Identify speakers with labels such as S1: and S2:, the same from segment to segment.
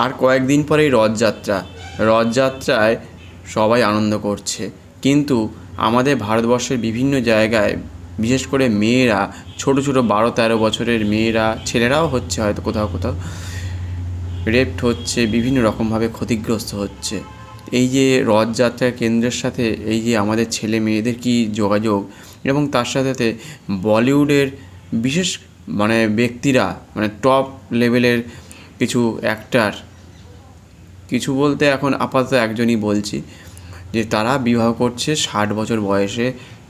S1: আর কয়েকদিন পরেই রথযাত্রায় সবাই আনন্দ করছে, কিন্তু আমাদের ভারতবর্ষের বিভিন্ন জায়গায় বিশেষ করে মেয়েরা, ছোট ছোট 12-13 বছরের মেয়েরা, ছেলেরাও হচ্ছে হয়তো কোথাও কোথাও, রেপড হচ্ছে, বিভিন্ন রকমভাবে ক্ষতিগ্রস্ত হচ্ছে। এই যে রথযাত্রার কেন্দ্রের সাথে এই যে আমাদের ছেলে মেয়েদের কি যোগাযোগ, এবং তার সাথে সাথে বলিউডের বিশেষ ব্যক্তিরা, টপ লেভেলের কিছু অ্যাক্টার, কিছু বলতে এখন আপাতত একজনই বলছি, যে তারা বিবাহ করছে 60 বছর বয়সে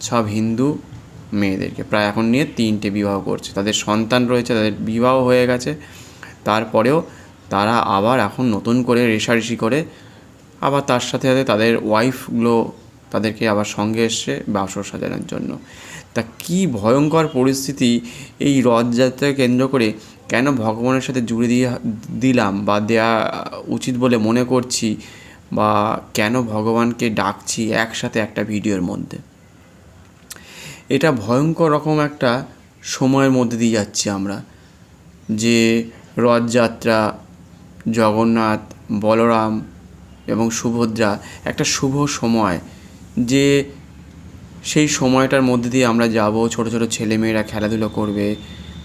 S1: সব হিন্দু মেয়েদেরকে, প্রায় এখন নিয়ে 3টে বিবাহ করছে, তাদের সন্তান রয়েছে, তাদের বিবাহ হয়ে গেছে, তারপরেও তারা আবার এখন নতুন করে রেষারেষি করে, আবার তার সাথে সাথে তাদের ওয়াইফগুলো তাদেরকে আবার সঙ্গে এসছে বাসর সাজানোর জন্য। তা কী ভয়ঙ্কর পরিস্থিতি এই রথযাত্রাকে কেন্দ্র করে, কেন ভগবানের সাথে জুড়ে দিলাম বা দেয়া উচিত বলে মনে করছি, বা কেন ভগবানকে ডাকছি একসাথে একটা ভিডিওর মধ্যে। এটা ভয়ঙ্কর রকম একটা সময়ের মধ্যে দিয়ে যাচ্ছি আমরা, যে রথযাত্রা, জগন্নাথ, বলরাম এবং সুভদ্রা একটা শুভ সময়, যে সেই সময়টার মধ্যে দিয়ে আমরা যাব, ছোট ছোট ছেলেমেয়েরা খেলাধুলো করবে,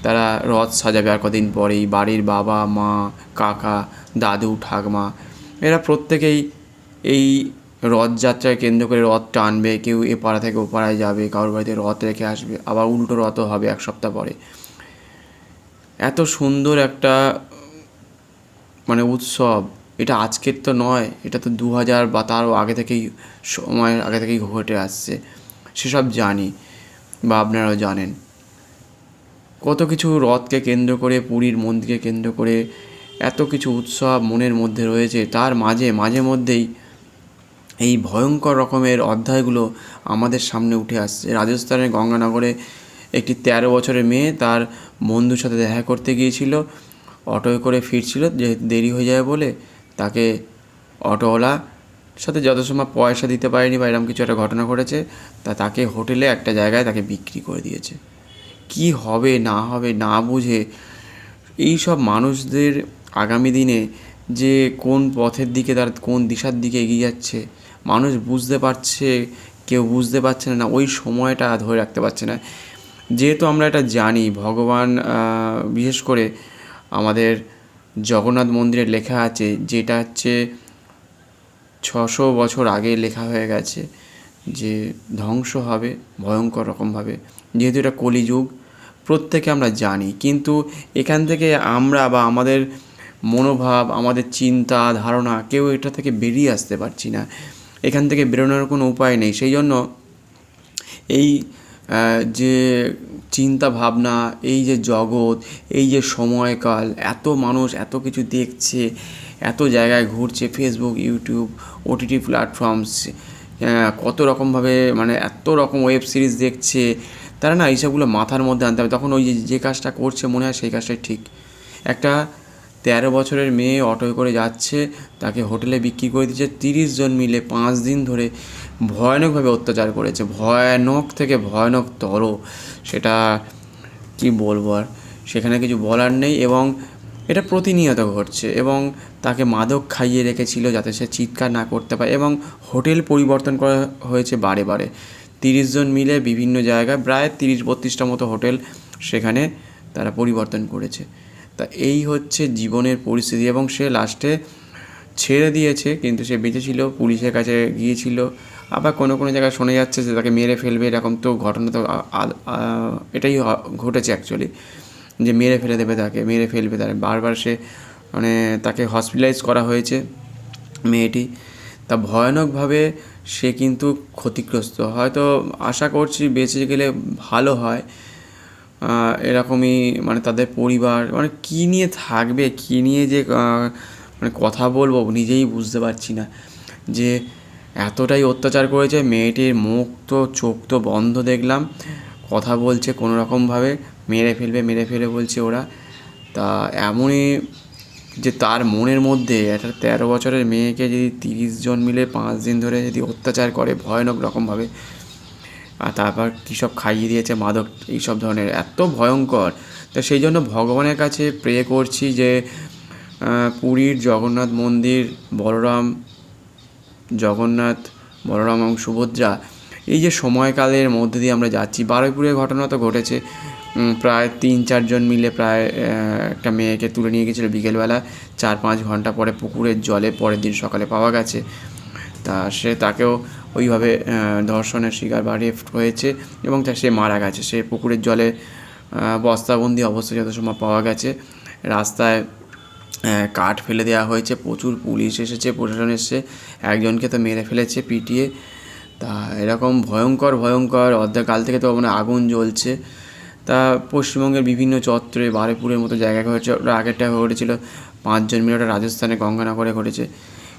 S1: তারা রথ সাজাবে আর কদিন পরেই, বাড়ির বাবা মা কাকা দাদু ঠাকমা এরা প্রত্যেকেই এই রথযাত্রায় কেন্দ্র করে রথ টানবে, কেউ এ পাড়া থেকে ও পাড়ায় যাবে, কারোর বাড়িতে রথ রেখে আসবে, আবার উল্টো রথও হবে 1 সপ্তাহ পরে। এত সুন্দর একটা উৎসব, এটা আজকের তো নয়, এটা তো 2000 বা তারও আগে থেকেই, সময়ের আগে থেকেই ঘটে আসছে, সেসব জানি বা আপনারাও জানেন। কত কিছু রথকে কেন্দ্র করে, পুরীর মন্দিরকে কেন্দ্র করে এত কিছু উৎসব মনের মধ্যে রয়েছে, তার মাঝে মধ্যেই এই ভয়ঙ্কর রকমের অধ্যায়গুলো আমাদের সামনে উঠে আসছে। রাজস্থানের গঙ্গানগরে একটি 13 বছরের মেয়ে তার বন্ধুর সাথে দেখা করতে গিয়েছিল, অটোয় করে ফিরছিল, যে দেরি হয়ে যাবে বলে তাকে অটোওয়ালার সাথে যথাসময় পয়সা দিতে পারেনি বা এরকম কিছু একটা ঘটনা ঘটেছে, তাকে হোটেলে একটা জায়গায় তাকে বিক্রি করে দিয়েছে। কি হবে না হবে না বুঝে এই সব মানুষদের আগামী দিনে যে কোন পথের দিকে, তার কোন দিশার দিকে এগিয়ে যাচ্ছে মানুষ বুঝতে পারছে, কেউ বুঝতে পারছে না, ওই সময়টা ধরে রাখতে পারছে না। যেহেতু আমরা এটা জানি, ভগবান বিশেষ করে আমাদের জগন্নাথ মন্দিরে লেখা আছে, যেটা হচ্ছে 600 বছর আগে লেখা হয়ে গেছে, যে ধ্বংস হবে ভয়ঙ্কর রকমভাবে, যেহেতু এটা কলিযুগ প্রত্যেকে আমরা জানি, কিন্তু এখান থেকে আমরা বা আমাদের মনোভাব, আমাদের চিন্তা ধারণা, কেউ এটা থেকে বেরিয়ে আসতে পারছি না, এখান থেকে বেরোনোর কোনো উপায় নেই। সেই জন্য এই যে চিন্তা ভাবনা, এই যে জগৎ, এই যে সময়কাল, এত মানুষ এত কিছু দেখছে, এত জায়গায় ঘুরছে, ফেসবুক, ইউটিউব, ওটিটি প্ল্যাটফর্মস, কত রকমভাবে এত রকম ওয়েব সিরিজ দেখছে, তারা না এইসবগুলো মাথার মধ্যে আনতে হবে। তখন ওই যে কাজটা করছে মনে হয় সেই কাজটাই ঠিক। একটা 13 বছরের মেয়ে অটোয় করে যাচ্ছে, তাকে হোটেলে বিক্রি করে দিচ্ছে, 30 জন মিলে 5 দিন ধরে ভয়ানকভাবে অত্যাচার করেছে, ভয়ানক থেকে ভয়ানকতর, সেটা কি বলবো আর, সেখানে কিছু বলার নেই। এবং এটা প্রতিনিয়ত ঘটছে, এবং তাকে মাদক খাইয়ে রেখেছিল যাতে সে চিৎকার না করতে পারে, এবং হোটেল পরিবর্তন করা হয়েছে বারে বারে। 30 জন মিলে বিভিন্ন জায়গায় প্রায় 30-32টা মতো হোটেল সেখানে তারা পরিবর্তন করেছে। তা এই হচ্ছে জীবনের পরিস্থিতি, এবং সে লাস্টে ছেড়ে দিয়েছে, কিন্তু সে বেঁচে ছিল, পুলিশের কাছে গিয়েছিল, আবার কোনো কোনো জায়গায় শোনা যাচ্ছে যে তাকে মেরে ফেলবে, এরকম তো ঘটনা তো এটাই ঘটেছে অ্যাকচুয়ালি, যে মেরে ফেলে দেবে, তাকে মেরে ফেলবে, তারা বারবার সে তাকে হসপিটালাইজ করা হয়েছে মেয়েটি। তা ভয়ানকভাবে সে কিন্তু ক্ষতিগ্রস্ত, হয়তো আশা করছি বেঁচে গেলে ভালো হয়। এরকমই তাদের পরিবার কী নিয়ে থাকবে, কী নিয়ে যে কথা বলবো নিজেই বুঝতে পারছি না, যে এতটাই অত্যাচার করেছে। মেয়েটির মুখ তো, চোখ তো বন্ধ দেখলাম, কথা বলছে কোনো রকমভাবে, মেরে ফেলবে বলছে ওরা। তা এমনই যে তার মনের মধ্যে একটা 13 বছরের মেয়েকে যদি 30 জন মিলে 5 দিন ধরে যদি অত্যাচার করে ভয়ানক রকমভাবে, আর তারপর কী সব খাইয়ে দিয়েছে, মাদক, এইসব ধরনের, এত ভয়ঙ্কর। তো সেই জন্য ভগবানের কাছে প্রে করছি যে পুরীর জগন্নাথ মন্দির, জগন্নাথ বলরাম এবং সুভদ্রা, এই যে সময়কালের মধ্যে দিয়ে আমরা যাচ্ছি, বারুইপুরের ঘটনা তো ঘটেছে। প্রায় 3-4 জন মিলে প্রায় একটা মেয়েকে তুলে নিয়ে গেছিলো বিকেলবেলা, 4-5 ঘন্টা পরে পুকুরের জলে পরের দিন সকালে পাওয়া গেছে। তাকেও ওইভাবে ধর্ষণের শিকার বা রেপ হয়েছে এবং সে মারা গেছে। সে পুকুরের জলে বস্তাবন্দি অবস্থায় যত সময় পাওয়া গেছে। রাস্তায় কাঠ ফেলে দেওয়া হয়েছে, প্রচুর পুলিশ এসেছে, প্রশাসন এসেছে, একজনকে তো মেরে ফেলেছে পিটিয়ে। তা এরকম ভয়ঙ্কর অর্ধেক কাল থেকে তো মানে আগুন জ্বলছে। তা পশ্চিমবঙ্গের বিভিন্ন চত্বরে, বারুইপুরের মতো জায়গায় ঘটেছে। ওটা আগেরটা ঘটেছিল 5 জন মিলে, ওটা রাজস্থানে গঙ্গানগরে ঘটেছে।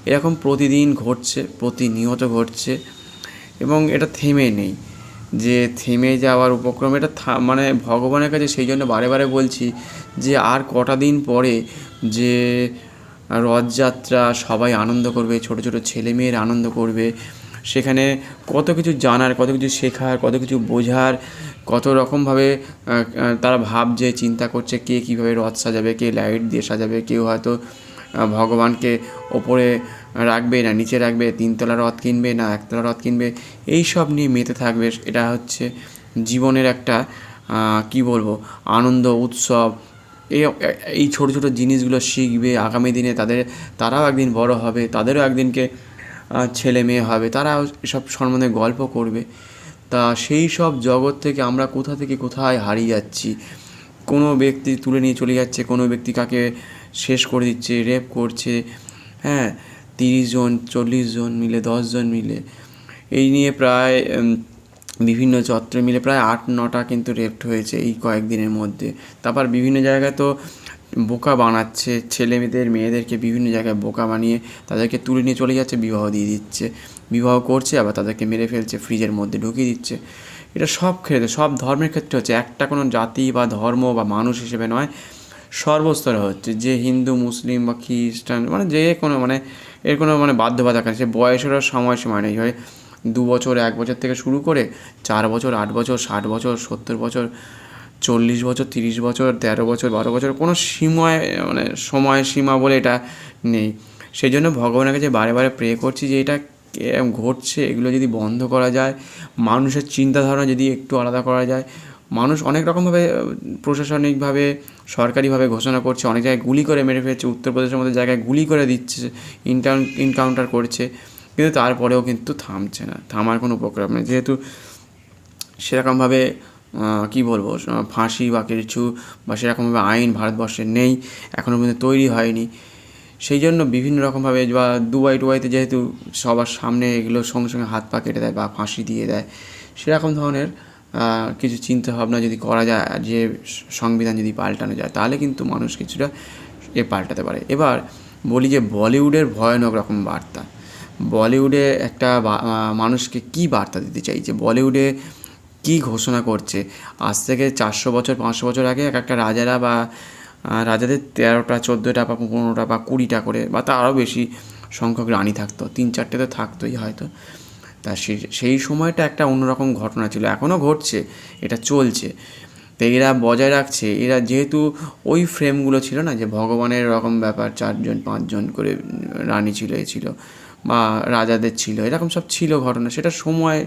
S1: এরকম প্রতিদিন ঘটছে, প্রতিনিয়ত ঘটছে এবং এটা থেমে নেই, যে থেমে যাওয়ার উপক্রম। এটা মানে ভগবানের কাছে সেই জন্য বারে বারে বলছি যে আর কটা দিন পরে যে রথযাত্রা, সবাই আনন্দ করবে, ছোট ছোট ছেলেমেয়েরা আনন্দ করবে। সেখানে কত কিছু জানার, কত কিছু শেখার, কত কিছু বোঝার, কত রকমভাবে তারা ভাবছে, চিন্তা করছে কে কীভাবে রথ সাজাবে, কে লাইট দিয়ে সাজাবে, কেউ হয়তো ভগবানকে ওপরে রাখবে না নিচে রাখবে, 3তলা রথ কিনবে না 1তলা রথ কিনবে, এই সব নিয়ে মেতে থাকবে। এটা হচ্ছে জীবনের একটা কি বলবো, আনন্দ উৎসব। এই ছোটো ছোটো জিনিসগুলো শিখবে আগামী দিনে, তারাও একদিন বড় হবে, তাদেরও একদিনকে ছেলে মেয়ে হবে, তারাও এসব সম্বন্ধে গল্প করবে। তা সেই সব জগৎ থেকে আমরা কোথা থেকে কোথায় হারিয়ে যাচ্ছি। কোনো ব্যক্তি তুলে নিয়ে চলে যাচ্ছে, কোনো ব্যক্তি কাকে শেষ করে দিচ্ছে, রেপ করছে। হ্যাঁ, 30 জন 40 জন মিলে, 10 জন মিলে, এই নিয়ে প্রায় বিভিন্ন চত্বরে মিলে প্রায় 8-9টা কিন্তু রেপ্ট হয়েছে এই কয়েকদিনের মধ্যে। তারপর বিভিন্ন জায়গায় তো বোকা বানাচ্ছে, মেয়েদেরকে বিভিন্ন জায়গায় বোকা বানিয়ে তাদেরকে তুলে নিয়ে চলে যাচ্ছে, বিবাহ দিয়ে দিচ্ছে, বিবাহ করছে, আবার তাদেরকে মেরে ফেলছে, ফ্রিজের মধ্যে ঢুকিয়ে দিচ্ছে। এটা সব ক্ষেত্রে, সব ধর্মের ক্ষেত্রে হচ্ছে, একটা কোনো জাতি বা ধর্ম বা মানুষ হিসেবে নয়, সর্বস্তরে হচ্ছে। যে হিন্দু, মুসলিম বা খ্রিস্টান, মানে যে কোনো মানে এর কোনো মানে বাধ্যবাধকতা নেই, সে বয়সেরও সময়সীমা নেই। হয় 2 বছর 1 বছর থেকে শুরু করে 4 বছর 8 বছর 60 বছর 70 বছর 40 বছর 30 বছর 13 বছর 12 বছর, কোনো সীমায় মানে সময়সীমা বলে এটা নেই। সেই জন্য ভগবানের কাছে বারে বারে প্রে করছি যে এটা ঘটছে, এগুলো যদি বন্ধ করা যায়, মানুষের চিন্তাধারণা যদি একটু আলাদা করা যায়। মানুষ অনেক রকমভাবে প্রশাসনিকভাবে, সরকারিভাবে ঘোষণা করছে, অনেক জায়গায় গুলি করে মেরে ফেলছে, উত্তরপ্রদেশের মতো জায়গায় গুলি করে দিচ্ছে, এনকাউন্টার করছে, কিন্তু তারপরেও কিন্তু থামছে না, থামার কোনো উপক্রম নেই। যেহেতু সেরকমভাবে কী বলবো, ফাঁসি বা কিছু বা সেরকমভাবে আইন ভারতবর্ষে নেই, এখনও পর্যন্ত তৈরি হয়নি। সেই জন্য বিভিন্ন রকমভাবে, বা দুবাইতে যেহেতু সবার সামনে এগুলো সঙ্গে সঙ্গে হাত পা কেটে দেয় বা ফাঁসি দিয়ে দেয়, সেরকম ধরনের কিছু চিন্তাভাবনা যদি করা যায়, যে সংবিধান যদি পাল্টানো যায়, তাহলে কিন্তু মানুষ কিছুটা পাল্টাতে পারে। এবার বলি যে বলিউডের ভয়ানক রকম বার্তা। বলিউডে একটা মানুষকে কী বার্তা দিতে চাইছে, বলিউডে কী ঘোষণা করছে। আজ থেকে 400 বছর 500 বছর আগে একটা রাজারা বা রাজাদের 13টা 14টা বা 15টা বা 20টা করে বা তারও বেশি সংখ্যক রানী থাকতো, 3-4টে তো থাকতোই হয়তো। তা সেই সময়টা একটা অন্যরকম ঘটনা ছিল, এখনও ঘটছে, এটা চলছে। তো এরা বজায় রাখছে, এরা যেহেতু ওই ফ্রেমগুলো ছিল না, যে ভগবানের এরকম ব্যাপার, 4 জন 5 জন করে রানী ছিল, ছিল বা রাজাদের ছিল, এরকম সব ছিল ঘটনা। সেটা সময়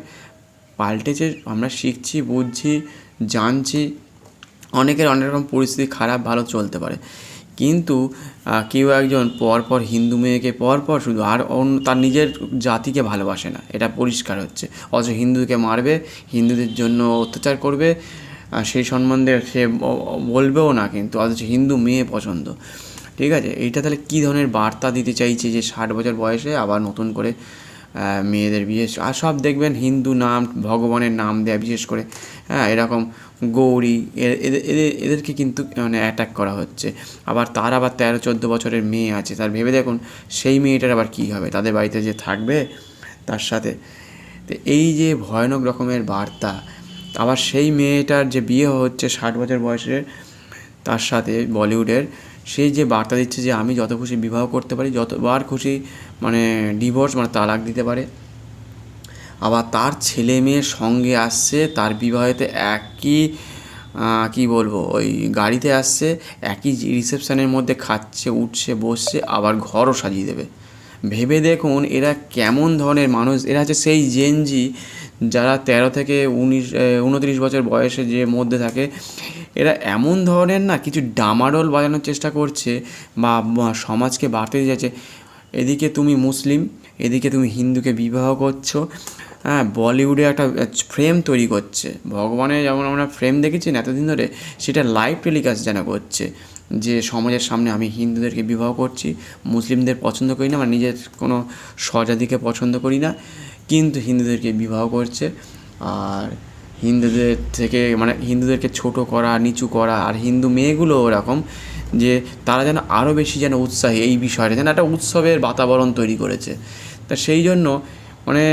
S1: পাল্টেছে, আমরা শিখছি, বুঝছি, জানছি। অনেকের অনেক রকম পরিস্থিতি খারাপ ভালো চলতে পারে, কিন্তু কেউ একজন পরপর হিন্দু মেয়েকে পরপর শুধু আর তার নিজের জাতিকে ভালোবাসে না, এটা পরিষ্কার হচ্ছে। অথচ হিন্দুকে মারবে, হিন্দুদের জন্য অত্যাচার করবে, সেই সম্বন্ধে সে বলবেও না, কিন্তু অথচ হিন্দু মেয়ে পছন্দ। ঠিক আছে, এইটা তাহলে কী ধরনের বার্তা দিতে চাইছে, যে 60 বছর বয়সে আবার নতুন করে মেয়েদের বিয়ে, আর সব দেখবেন হিন্দু নাম, ভগবানের নাম দেয়া, বিশেষ করে এরকম গৌরী, এদেরকে কিন্তু মানে অ্যাটাক করা হচ্ছে। আবার তার আবার 13-14 বছরের মেয়ে আছে, তার ভেবে দেখুন সেই মেয়েটার আবার কী হবে, তাদের বাড়িতে যে থাকবে তার সাথে। তো এই যে ভয়ানক রকমের বার্তা, আবার সেই মেয়েটার যে বিয়ে হচ্ছে 60 বছর বয়সের, তার সাথে বলিউডের, সেই যে বার্তা দিচ্ছে যে আমি যত খুশি বিবাহ করতে পারি, যতবার খুশি মানে ডিভোর্স মানে তালাক দিতে পারে। আবার তার ছেলে মেয়ের সঙ্গে আসছে, তার বিবাহেতে একই কি বলবো, ওই গাড়িতে আসছে, একই রিসেপশনের মধ্যে খাচ্ছে, উঠছে, বসছে, আবার ঘরও সাজিয়ে দেবে। ভেবে দেখুন এরা কেমন ধরনের মানুষ। এরা হচ্ছে সেই জেনজি যারা 13 থেকে 29 বছর বয়সে যে মধ্যে থাকে। এরা এমন ধরনের না কিছু ডামাডোল বাজানোর চেষ্টা করছে বা সমাজকে বাড়তে যাচ্ছে। এদিকে তুমি মুসলিম, এদিকে তুমি হিন্দুকে বিবাহ করছো। হ্যাঁ, বলিউডে একটা ফ্রেম তৈরি করছে। ভগবানের যেমন আমরা ফ্রেম দেখেছি না এতদিন ধরে, সেটা লাইভ টেলিকাস্ট যেন করছে যে সমাজের সামনে আমি হিন্দুদেরকে বিবাহ করছি, মুসলিমদের পছন্দ করি না, মানে নিজের কোনো স্বজাতিকে পছন্দ করি না, কিন্তু হিন্দুদেরকে বিবাহ করছে। আর হিন্দুদের থেকে মানে হিন্দুদেরকে ছোট করা, নিচু করা। আর হিন্দু মেয়েগুলো ওরকম যে তারা যেন আরও বেশি যেন উৎসাহী এই বিষয়টা, যেন একটা উৎসবের বাতাবরণ তৈরি করেছে। তা সেই জন্য মানে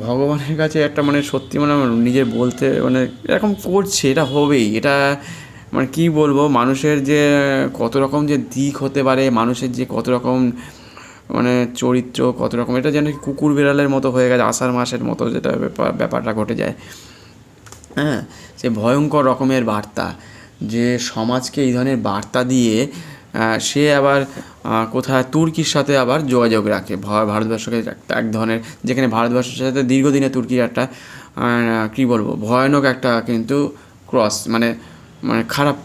S1: ভগবানের কাছে একটা মানে সত্যি মানে নিজের বলতে মানে এরকম করছে, এটা হবেই। এটা মানে কী বলবো, মানুষের যে কত রকম যে দিক হতে পারে, মানুষের যে কত রকম মানে চরিত্র, কত রকম, এটা যেন কুকুর বিড়ালের মতো হয়ে গেছে, আষাঢ় মাসের মতো যেটা ব্যাপারটা ঘটে যায়। হ্যাঁ, সে ভয়ঙ্কর রকমের বার্তা, যে সমাজকে এই ধরনের বার্তা দিয়ে সে আবার কোথায় তুর্কির সাথে আবার যোগাযোগ রাখে। ভারতবর্ষকে এক ধরনের, যেখানে ভারতবর্ষের সাথে দীর্ঘদিনে তুর্কির একটা কী বলবো ভয়ানক একটা কিন্তু ক্রস, মানে মানে খারাপ,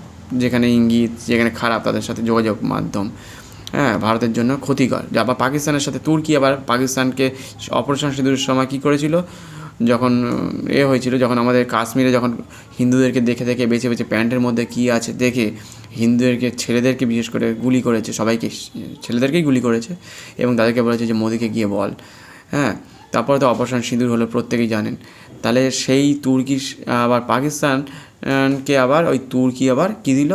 S1: যেখানে ইঙ্গিত, যেখানে খারাপ তাদের সাথে যোগাযোগ মাধ্যম, হ্যাঁ, ভারতের জন্য ক্ষতিকর। আবার পাকিস্তানের সাথে তুর্কি আবার পাকিস্তানকে অপারেশন সিঁদুরের সময় কী করেছিল, যখন হয়েছিল, যখন আমাদের কাশ্মীরে যখন হিন্দুদেরকে দেখে দেখে বেছে বেছে প্যান্টের মধ্যে কী আছে দেখে হিন্দুদেরকে, ছেলেদেরকে বিশেষ করে গুলি করেছে, সবাইকে ছেলেদেরকেই গুলি করেছে এবং তাদেরকে বলেছে যে মোদিকে গিয়ে বল। হ্যাঁ, তারপরে তো অপারেশন সিঁদুর হলো, প্রত্যেকেই জানেন। তাহলে সেই তুর্কি আবার পাকিস্তানকে আবার ওই তুর্কি আবার কী দিল,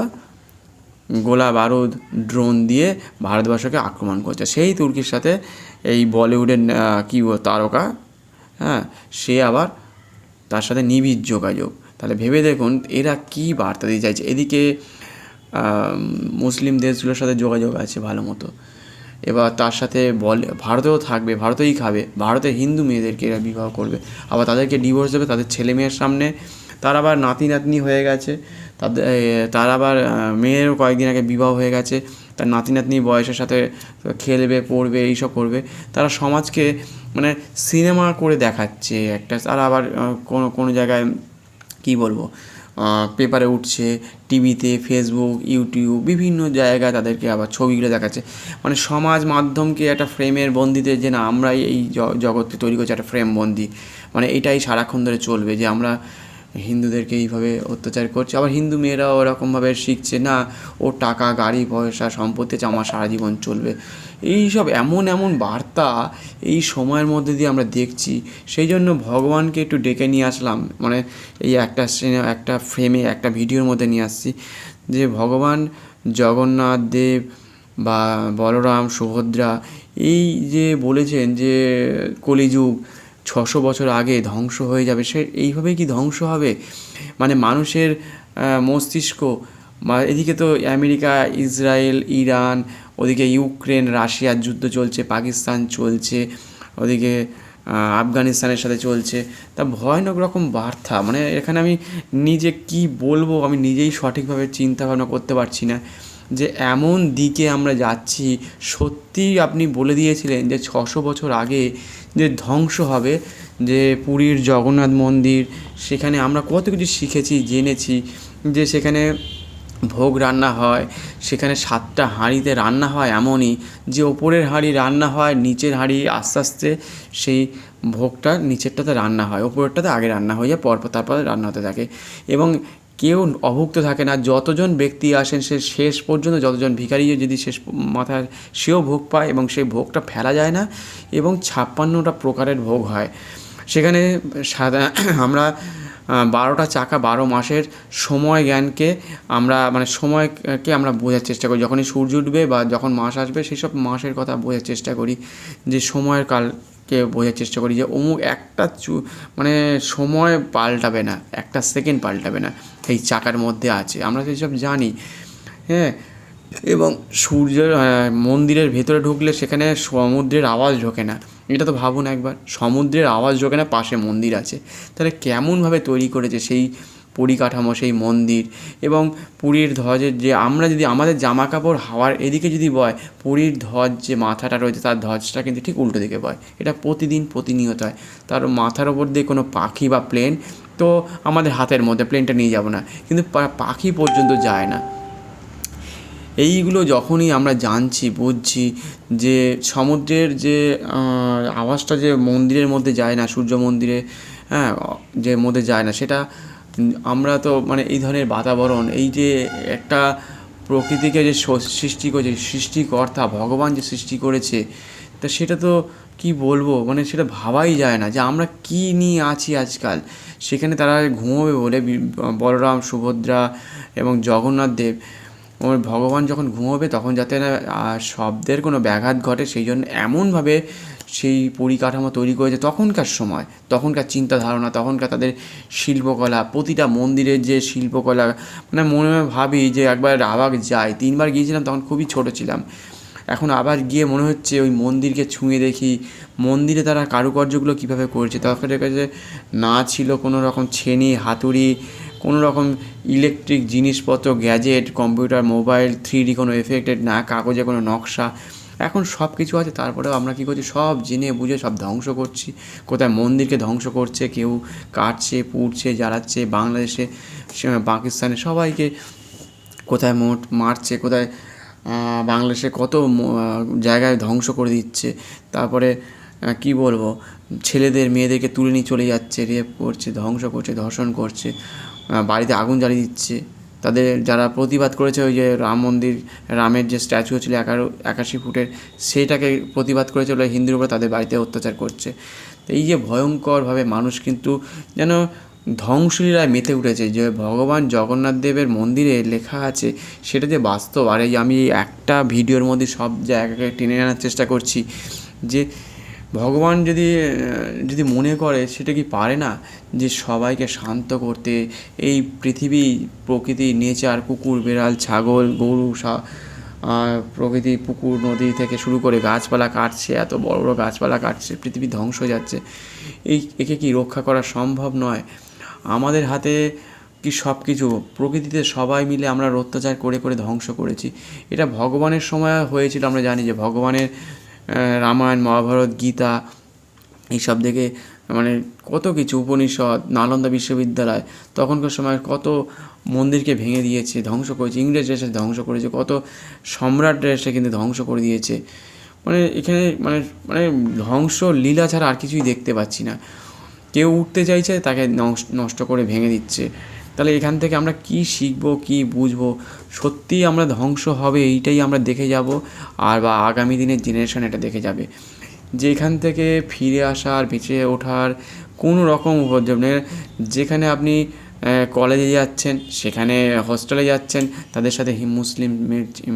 S1: গোলা বারুদ ড্রোন দিয়ে ভারতবর্ষকে আক্রমণ করছে। সেই তুর্কির সাথে এই বলিউডের কী তারকা, হ্যাঁ, সে আবার তার সাথে নিবিড় যোগাযোগ। তাহলে ভেবে দেখুন এরা কী বার্তা দিতে চাইছে। এদিকে মুসলিম দেশগুলোর সাথে যোগাযোগ আছে ভালো মতো, এবার তার সাথে বলে ভারতেও থাকবে, ভারতেই খাবে, ভারতে হিন্দু মেয়েদেরকে এরা বিবাহ করবে, আবার তাদেরকে ডিভোর্স দেবে তাদের ছেলে মেয়ের সামনে। তার আবার নাতি নাতনি হয়ে গেছে, তার আবার মেয়েরও কয়েকদিন আগে বিবাহ হয়ে গেছে, তার নাতি নাতনি বয়সের সাথে খেলবে, পড়বে, এইসব করবে। তারা সমাজকে মানে সিনেমা করে দেখাচ্ছে একটা। তারা আবার কোনো কোনো জায়গায় কী বলবো পেপারে উঠছে, টিভিতে, ফেসবুক, ইউটিউব, বিভিন্ন জায়গায় তাদেরকে আবার ছবিগুলো দেখাচ্ছে। মানে সমাজ মাধ্যমকে একটা ফ্রেমের বন্দিতে, যে না আমরা এই জগৎকে তৈরি করছি একটা ফ্রেম বন্দি, মানে এটাই সারাক্ষণ ধরে চলবে যে আমরা হিন্দুদেরকে এইভাবে অত্যাচার করছে। আবার হিন্দু মেয়েরাও ওরকমভাবে শিখছে, না ও টাকা, গাড়ি, পয়সা, সম্পত্তি আছে, আমার সারা জীবন চলবে। এই সব এমন এমন বার্তা এই সময়ের মধ্যে দিয়ে আমরা দেখছি। সেই জন্য ভগবানকে একটু ডেকে নিয়ে আসলাম, মানে এই একটা ফ্রেমে একটা ভিডিওর মধ্যে নিয়ে আসছি, যে ভগবান জগন্নাথ দেব বা বলরাম, সুভদ্রা এই যে বলেছেন যে কলিযুগ 600 বছর আগে ধ্বংস হয়ে যাবে, সে এইভাবেই কি ধ্বংস হবে? মানে মানুষের মস্তিষ্ক, বা এদিকে তো আমেরিকা, ইসরায়েল, ইরান, ওদিকে ইউক্রেন, রাশিয়ার যুদ্ধ চলছে, পাকিস্তান চলছে, ওদিকে আফগানিস্তানের সাথে চলছে। তা ভয়ানক রকম বার্তা, মানে এখানে আমি নিজে কি বলবো আমি নিজেই সঠিকভাবে চিন্তা ভাবনা করতে পারছি না, যে এমন দিকে আমরা যাচ্ছি। সত্যিই আপনি বলে দিয়েছিলেন যে 600 বছর আগে যে ধ্বংস হবে, যে পুরীর জগন্নাথ মন্দির, সেখানে আমরা কত কিছু শিখেছি, জেনেছি, যে সেখানে ভোগ রান্না হয়, সেখানে 7টা হাঁড়িতে রান্না হয়, এমনই যে ওপরের হাঁড়ি রান্না হয়, নিচের হাঁড়ি আস্তে আস্তে সেই ভোগটা নিচেরটাতে রান্না হয়, ওপরেরটাতে আগে রান্না হয়ে যায়, পরপর তারপর রান্না হতে থাকে, এবং কেউ অভুক্ত থাকে না। যতজন ব্যক্তি আসেন সে শেষ পর্যন্ত, যতজন ভিখারিও যদি শেষ মাথায়, সেও ভোগ পায় এবং সেই ভোগটা ফেলা যায় না, এবং 56টা প্রকারের ভোগ হয় সেখানে। আমরা 12টা চাকা 12 মাসের সময় জ্ঞানকে আমরা মানে সময়কে আমরা বোঝার চেষ্টা করি। যখনই সূর্য উঠবে বা যখন মাস আসবে, সেই সব মাসের কথা বোঝার চেষ্টা করি, যে সময়ের কালকে বোঝার চেষ্টা করি, যে অমুক একটা মানে সময় পাল্টাবে না, একটা সেকেন্ড পাল্টাবে না, এই চাকার মধ্যে আছে, আমরা সেসব জানি। হ্যাঁ, এবং সূর্যের মন্দিরের ভেতরে ঢুকলে সেখানে সমুদ্রের আওয়াজ ঢোকে না। এটা তো ভাবুন একবার, সমুদ্রের আওয়াজ ঢোকে না, পাশে মন্দির আছে। তাহলে কেমনভাবে তৈরি করেছে সেই পরিকাঠামো, সেই মন্দির এবং পুরীর ধ্বজের যে আমরা যদি আমাদের জামা কাপড় হাওয়ার এদিকে যদি বয়, পুরীর ধ্বজ যে মাথাটা রয়েছে তার ধ্বজটা কিন্তু ঠিক উল্টো দিকে বয়। এটা প্রতিনিয়ত হয়। তার মাথার ওপর দিয়ে কোনো পাখি বা প্লেন, তো আমাদের হাতের মধ্যে প্লেনটা নিয়ে যাব না, কিন্তু পাখি পর্যন্ত যায় না। এইগুলো যখনই আমরা জানছি, বুঝছি যে সমুদ্রের যে আওয়াজটা যে মন্দিরের মধ্যে যায় না, সূর্য মন্দিরে হ্যাঁ যে মধ্যে যায় না, সেটা আমরা তো মানে এই ধরনের বাতাবরণ, এই যে একটা প্রকৃতিকে যে সৃষ্টি করেছে, সৃষ্টিকর্তা ভগবান যে সৃষ্টি করেছে, তা সেটা তো কি বলবো, মানে সেটা ভাবাই যায় না যে আমরা কী নিয়ে আছি আজকাল। সেখানে তারা ঘুমোবে বলে বলরাম, সুভদ্রা এবং জগন্নাথ দেব, ভগবান যখন ঘুমোবে তখন যাতে না শব্দের কোনো ব্যাঘাত ঘটে, সেই জন্য এমনভাবে সেই পরিকাঠামো তৈরি করেছে। তখনকার সময়, তখনকার চিন্তা ধারণা, তখনকার তাদের শিল্পকলা, প্রতিটা মন্দিরের যে শিল্পকলা, মানে মনে ভাবি যে একবার আবার যাই। 3বার গিয়েছিলাম, তখন খুবই ছোটো ছিলাম। এখন আবার গিয়ে মনে হচ্ছে ওই মন্দিরকে ছুঁয়ে দেখি, মন্দিরে তারা কারুকার্যগুলো কীভাবে করেছে। তাদের কাছে না ছিল কোনো রকম ছেনি হাতুড়ি, কোনো রকম ইলেকট্রিক জিনিসপত্র, গ্যাজেট, কম্পিউটার, মোবাইল, 3D কোনো এফেক্টেড না, কাগজে কোনো নকশা। এখন সব কিছু আছে, তারপরেও আমরা কী করছি, সব জেনে বুঝে সব ধ্বংস করছি। কোথায় মন্দিরকে ধ্বংস করছে, কেউ কাটছে, পুড়ছে, জ্বালাচ্ছে। বাংলাদেশে, পাকিস্তানে সবাইকে কোথায় মারছে, কোথায় বাংলাদেশে কত জায়গায় ধ্বংস করে দিচ্ছে। তারপরে কি বলবো, ছেলেদের মেয়েদেরকে তুলে নিয়ে চলে যাচ্ছে, রেপ করছে, ধ্বংস করছে, ধর্ষণ করছে, বাড়িতে আগুন জ্বালিয়ে দিচ্ছে। তাদের যারা প্রতিবাদ করেছে, ওই যে রাম মন্দির, রামের যে স্ট্যাচু ছিল 81 ফুটের, সেটাকে প্রতিবাদ করেছে ওই হিন্দুর উপরে, তাদের বাড়িতে অত্যাচার করছে। তো এই যে ভয়ঙ্করভাবে মানুষ কিন্তু যেন ধ্বংসলীলায় মেতে উঠেছে। যে ভগবান জগন্নাথ দেবের মন্দিরে লেখা আছে সেটা যে বাস্তব। আর এই আমি একটা ভিডিওর মধ্যে সব জায়গাকে টেনে আনার চেষ্টা করছি যে ভগবান যদি মনে করে, সেটা কি পারে না যে সবাইকে শান্ত করতে। এই পৃথিবী, প্রকৃতি, নেচার, কুকুর, বেড়াল, ছাগল, গরু, প্রকৃতি, পুকুর, নদী থেকে শুরু করে গাছপালা কাটছে, এত বড় বড় গাছপালা কাটছে, পৃথিবী ধ্বংস হয়ে যাচ্ছে। একে কি রক্ষা করা সম্ভব নয়? আমাদের হাতে কি সব কিছু, প্রকৃতিতে সবাই মিলে আমরা অত্যাচার করে করে ধ্বংস করেছি। এটা ভগবানের সময় হয়েছিল। আমরা জানি যে ভগবানের রামায়ণ, মহাভারত, গীতা, এইসব থেকে মানে কত কিছু, উপনিষদ, নালন্দা বিশ্ববিদ্যালয়, তখনকার সময় কত মন্দিরকে ভেঙে দিয়েছে, ধ্বংস করেছে। ইংরেজরা এসে ধ্বংস করেছে, কত সম্রাটরা এসে কিন্তু ধ্বংস করে দিয়েছে। মানে এখানে মানে মানে ধ্বংস লীলা ছাড়া আর কিছুই দেখতে পাচ্ছি না। কেউ উঠতে চাইছে, তাকে নষ্ট করে ভেঙে দিচ্ছে। তাহলে এখান থেকে আমরা কি শিখবো, কি বুঝবো? সত্যিই আমরা ধ্বংস হবে এইটাই আমরা দেখে যাব, আর বা আগামী দিনের জেনারেশন এটা দেখে যাবে। যে এখান থেকে ফিরে আসার, বেঁচে ওঠার কোনো রকম উপদ্রব নেই। যেখানে আপনি কলেজে যাচ্ছেন, সেখানে হস্টেলে যাচ্ছেন, তাদের সাথে মুসলিম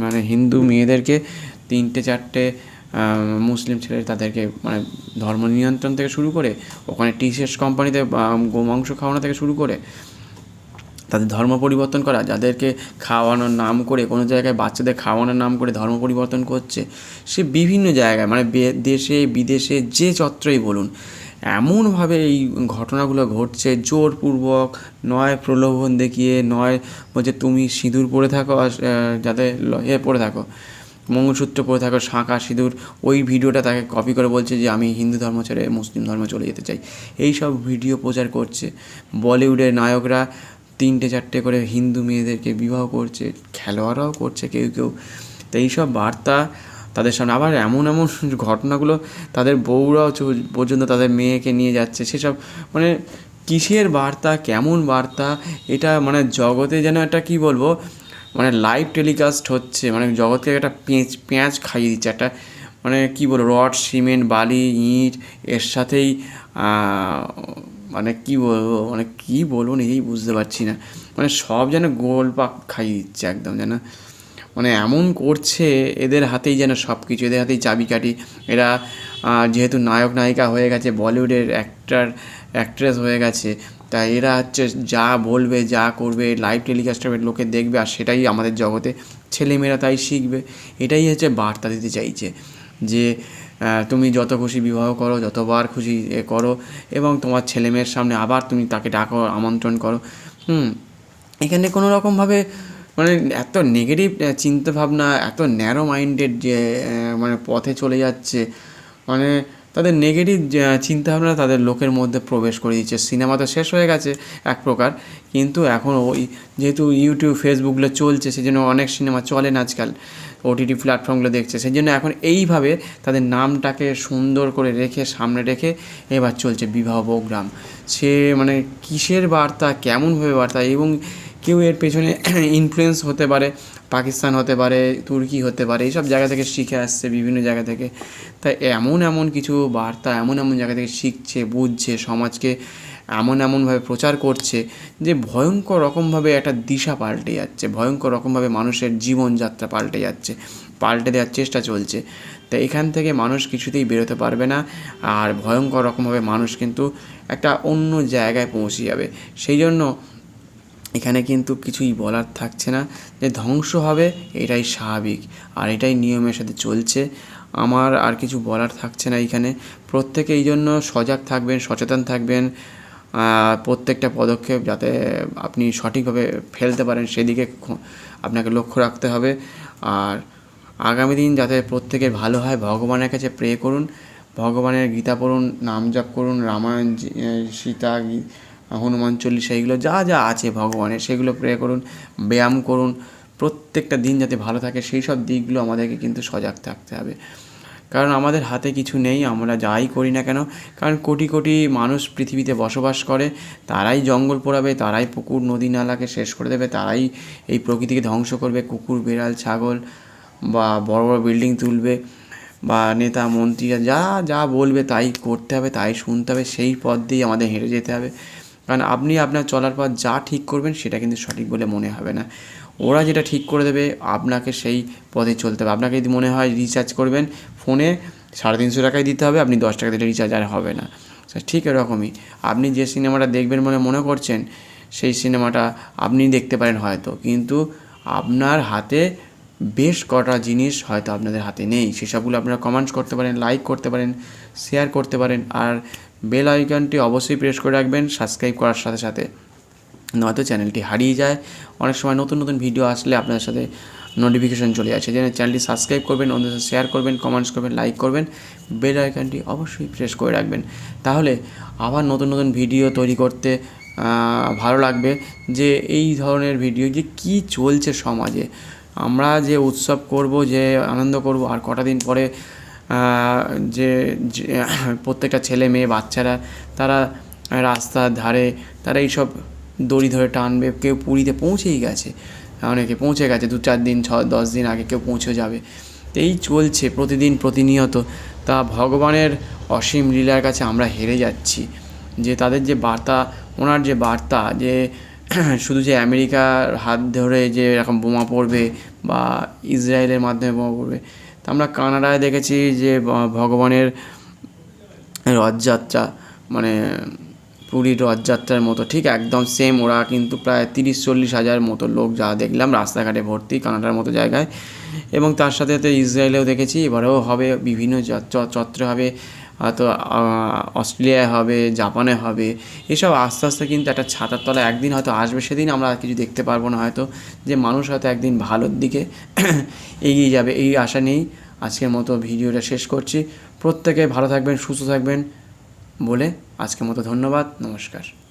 S1: মানে হিন্দু মেয়েদেরকে 3-4টে মুসলিম ছেলে তাদেরকে মানে ধর্ম নিয়ন্ত্রণ থেকে শুরু করে, ওখানে টিসিএস কোম্পানিতে গোমাংস খাওয়ানো থেকে শুরু করে, তাদের ধর্ম পরিবর্তন করা, যাদেরকে খাওয়ানোর নাম করে কোনো জায়গায় বাচ্চাদের খাওয়ানোর নাম করে ধর্ম পরিবর্তন করছে, সে বিভিন্ন জায়গায় মানে দেশে বিদেশে যে চত্রই বলুন, এমনভাবে এই ঘটনাগুলো ঘটছে। জোরপূর্বক, নয় প্রলোভন দেখিয়ে, নয় বলছে তুমি সিঁদুর পরে থাকো, যাতে পরে থাকো, মঙ্গলসূত্র পরে থাকো, শাঁখা, সিঁদুর। ওই ভিডিওটা তাকে কপি করে বলছে যে আমি হিন্দু ধর্ম ছেড়ে মুসলিম ধর্মে চলে যেতে চাই। এই সব ভিডিও প্রচার করছে। বলিউডের নায়করা 3-4টে করে হিন্দু মেয়েদেরকে বিবাহ করছে, খেলোয়াড়রাও করছে কেউ কেউ। তো এইসব বার্তা তাদের সামনে, আবার এমন এমন ঘটনাগুলো, তাদের বউরাও পর্যন্ত তাদের মেয়েকে নিয়ে যাচ্ছে। সেসব মানে কিসের বার্তা, কেমন বার্তা এটা, মানে জগতে যেন একটা কী বলবো, মানে লাইভ টেলিকাস্ট হচ্ছে, মানে জগৎকে একটা পেঁয়াজ খাইয়ে দিচ্ছে একটা, মানে কী বলবো, রড, সিমেন্ট, বালি, ইট, এর সাথেই মানে কী বলবো, মানে কী বলবো নিজেই বুঝতে পারছি না। মানে সব যেন গোলপাক খাইয়ে দিচ্ছে একদম, যেন মানে এমন করছে। এদের হাতেই যেন সব কিছু, এদের হাতেই চাবিকাঠি। এরা যেহেতু নায়ক নায়িকা হয়ে গেছে, বলিউডের অ্যাক্ট্রেস হয়ে গেছে, তাই এরা হচ্ছে যা বলবে, যা করবে, লাইভ টেলিকাস্টে লোকে দেখবে, আর সেটাই আমাদের জগতে ছেলেমেয়েরা তাই শিখবে। এটাই হচ্ছে বার্তা দিতে চাইছে যে তুমি যত খুশি বিবাহ করো, যতবার খুশি করো, এবং তোমার ছেলেমেয়ের সামনে আবার তুমি তাকে ডাকো, আমন্ত্রণ করো। এখানে কোনো রকমভাবে মানে এত নেগেটিভ চিন্তাভাবনা, এত ন্যারো মাইন্ডেড যে মানে পথে চলে যাচ্ছে, মানে তাদের নেগেটিভ চিন্তাভাবনা তাদের লোকের মধ্যে প্রবেশ করে দিচ্ছে। সিনেমা তো শেষ হয়ে গেছে এক প্রকার, কিন্তু এখন ওই যেহেতু ইউটিউব ফেসবুকগুলো চলছে, সেই জন্য অনেক সিনেমা চলে না আজকাল, ওটিটি প্ল্যাটফর্মগুলো দেখছে, সেই জন্য এখন এইভাবে তাদের নামটাকে সুন্দর করে রেখে সামনে রেখে এবার চলছে বিবাহ প্রোগ্রাম। সে মানে কিসের বার্তা, কেমনভাবে বার্তা, এবং কেউ এর পেছনে ইনফ্লুয়েন্স হতে পারে, পাকিস্তান হতে পারে, তুর্কি হতে পারে, এইসব জায়গা থেকে শিখে আসছে বিভিন্ন জায়গা থেকে। তাই এমন কিছু বার্তা এমন জায়গা থেকে শিখছে, বুঝছে, সমাজকে এমনভাবে প্রচার করছে যে ভয়ঙ্কর রকমভাবে একটা দিশা পাল্টে যাচ্ছে, ভয়ঙ্কর রকমভাবে মানুষের জীবনযাত্রা পাল্টে যাচ্ছে, পাল্টে দেওয়ার চেষ্টা চলছে। তো এখান থেকে মানুষ কিছুতেই বেরোতে পারবে না, আর ভয়ঙ্কর রকমভাবে মানুষ কিন্তু একটা অন্য জায়গায় পৌঁছে যাবে। সেই জন্য এখানে কিন্তু কিছুই বলার থাকছে না, যে ধ্বংস হবে এটাই স্বাভাবিক, আর এটাই নিয়মের সাথে চলছে। আমার আর কিছু বলার থাকছে না এইখানে। প্রত্যেকে এই জন্য সজাগ থাকবেন, সচেতন থাকবেন, প্রত্যেকটা পদক্ষেপ যাতে আপনি সঠিকভাবে ফেলতে পারেন সেদিকে আপনাকে লক্ষ্য রাখতে হবে। আর আগামী দিন যাতে প্রত্যেকের ভালো হয়, ভগবানের কাছে প্রে করুন, ভগবানের গীতা পড়ুন, নাম জপ করুন, রামায়ণ, সীতা, হনুমান চল্লিশা, এইগুলো যা যা আছে ভগবানের সেগুলো প্রে করুন, ব্যায়াম করুন, প্রত্যেকটা দিন যাতে ভালো থাকে সেই সব দিকগুলো আমাদেরকে কিন্তু সজাগ থাকতে হবে। কারণ আমাদের হাতে কিছু নেই, আমরা যাই করি না কেন, কারণ কোটি কোটি মানুষ পৃথিবীতে বসবাস করে, তারাই জঙ্গল পোড়াবে, তারাই পুকুর নদী নালাকে শেষ করে দেবে, তারাই এই প্রকৃতিকে ধ্বংস করবে, কুকুর বেড়াল ছাগল বা বড় বড় বিল্ডিং তুলবে, বা নেতা মন্ত্রীরা যা যা বলবে তাই করতে হবে, তাই শুনতে হবে, সেই পথ দিয়েই আমাদের হেঁটে যেতে হবে। কারণ আপনি আপনার চলার পথ যা ঠিক করবেন সেটা কিন্তু সঠিক বলে মনে হবে না, ওরা যেটা ঠিক করে দেবে আপনাকে সেই পথে চলতে হবে। আপনাকে যদি মনে হয় রিচার্জ করবেন ফোনে 350 টাকায় দিতে হবে, আপনি 10 টাকা দিলে রিচার্জ আর হবে না। ঠিক এরকমই আপনি যে সিনেমাটা দেখবেন বলে মনে করছেন, সেই সিনেমাটা আপনি দেখতে পারেন হয়তো, কিন্তু আপনার হাতে বেশ কটা জিনিস হয়তো আপনাদের হাতে নেই, সেসবগুলো আপনারা কমেন্টস করতে পারেন, লাইক করতে পারেন, শেয়ার করতে পারেন, আর বেল আইকনটি অবশ্যই প্রেস করে রাখবেন সাবস্ক্রাইব করার সাথে সাথে, নয়তো চ্যানেলটি হারিয়ে যায়। অনেক সময় নতুন ভিডিও আসলে আপনাদের সাথে নোটিফিকেশান চলে আসে, যেন চ্যানেলটি সাবস্ক্রাইব করবেন, অন্যদের সাথে শেয়ার করবেন, কমেন্টস করবেন, লাইক করবেন, বেল আইকনটি অবশ্যই প্রেস করে রাখবেন। তাহলে আবার নতুন ভিডিও তৈরি করতে ভালো লাগবে, যে এই ধরনের ভিডিও যে কী চলছে সমাজে, আমরা যে উৎসব করব, যে আনন্দ করব, আর কটা দিন পরে যে প্রত্যেকটা ছেলে মেয়ে বাচ্চারা তারা রাস্তার ধারে তারা এইসব দড়ি ধরে টানবে, কেউ পুরীতে পৌঁছেই গেছে, অনেকে পৌঁছে গেছে 2-4 দিন 6-10 দিন আগে কেউ পৌঁছে যাবে। এই চলছে প্রতিদিন প্রতিনিয়ত। তা ভগবানের অসীম লীলার কাছে আমরা হেরে যাচ্ছি, যে তাদের যে বার্তা, ওনার যে বার্তা, যে শুধু যে আমেরিকার হাত ধরে যে এরকম বোমা পড়বে বা ইসরায়েলের মাধ্যমে বোমা পড়বে, তা আমরা কানাডায় দেখেছি যে ভগবানের রথযাত্রা, মানে পুরীর রথযাত্রার মতো ঠিক একদম সেম, ওরা কিন্তু প্রায় 30-40 হাজার মতো লোক যা দেখলাম রাস্তাঘাটে ভর্তি কানাডার মতো জায়গায়। এবং তার সাথে সাথে ইসরায়েলেও দেখেছি, এবারেও হবে, বিভিন্ন চত্রে হবে, হয়তো অস্ট্রেলিয়ায় হবে, জাপানে হবে, এসব আস্তে আস্তে কিন্তু একটা ছাতার তলা একদিন হয়তো আসবে, সেদিন আমরা কিছু দেখতে পারবো না হয়তো, যে মানুষ হয়তো একদিন ভালোর দিকে এগিয়ে যাবে, এই আশা নেই। আজকের মতো ভিডিওটা শেষ করছি, প্রত্যেকে ভালো থাকবেন, সুস্থ থাকবেন বলে আজকের মতো ধন্যবাদ, নমস্কার।